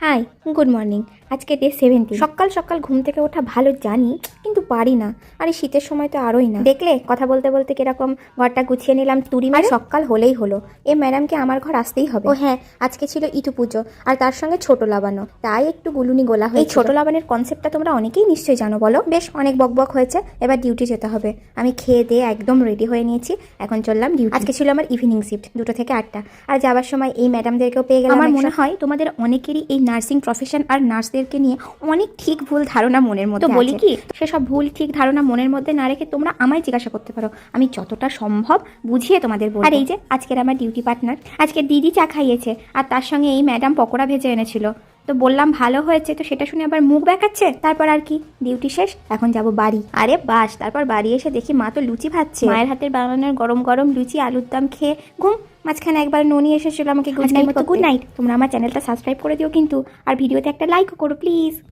High, good morning. আজকে day 17। সকাল সকাল ঘুম থেকে ওঠা ভালো জানি, কিন্তু পারি না। আর এই শীতের সময় তো আরোই না। দেখলে কথা বলতে বলতে কিরকম ঘরটা গুছিয়ে নিলাম। তুড়ি মার সকাল হলেই হলো, এ ম্যাডামকে আমার ঘর আসতেই হবে। ও হ্যাঁ, আজকে ছিল ইটু পুজো, আর তার সঙ্গে ছোট লাবানো, তাই একটু গুলুনি গোলা হয়েছে। এই ছোট লাবানের কনসেপ্টটা তোমরা অনেকেই নিশ্চয়ই জানো, বলো? বেশ, অনেক বকবক হয়েছে, এবার ডিউটি যেতে হবে। আমি খেয়ে দিয়ে একদম রেডি হয়ে নিয়েছি, এখন চললাম ডিউটি। আজকে ছিল আমার ইভিনিং শিফট, 2টো থেকে 8টা। আর যাওয়ার সময় এই ম্যাডামদেরকেও পেয়ে গেলাম। আমার মনে হয় তোমাদের অনেকেরই এই নার্সিং প্রফেশন আর নার্সদেরকে নিয়ে অনেক ঠিক ভুল ধারণা মনের মধ্যে আছে। তো বলি কি, সেসব ভুল ঠিক ধারণা মনের মধ্যে না রেখে তোমরা আমায় জিজ্ঞাসা করতে পারো, আমি যতটা সম্ভব বুঝিয়ে তোমাদের বলবো। আর এই যে আজকের আমার ডিউটি পার্টনার, আজকে দিদি চা খাইয়েছে, আর তার সঙ্গে এই ম্যাডাম পকোড়া ভেজে এনেছিল। তো বললাম ভালো হয়েছে, তো সেটা শুনে আবার মুখ বেঁকাচ্ছে। তারপর আর কি, ডিউটি শেষ, এখন যাব বাড়ি। আরে বাস, তারপর বাড়ি এসে দেখি মা তো লুচি ভাজছে। মায়ের হাতের বানানোর গরম গরম লুচি, আলুর দম খেয়ে ঘুম। মাঝখানে একবার ননি এসেছিল আমাকে গুড নাইট। তোমরা আমার চ্যানেলটা সাবস্ক্রাইব করে দিও কিন্তু, আর ভিডিওতে একটা লাইকও করো প্লিজ।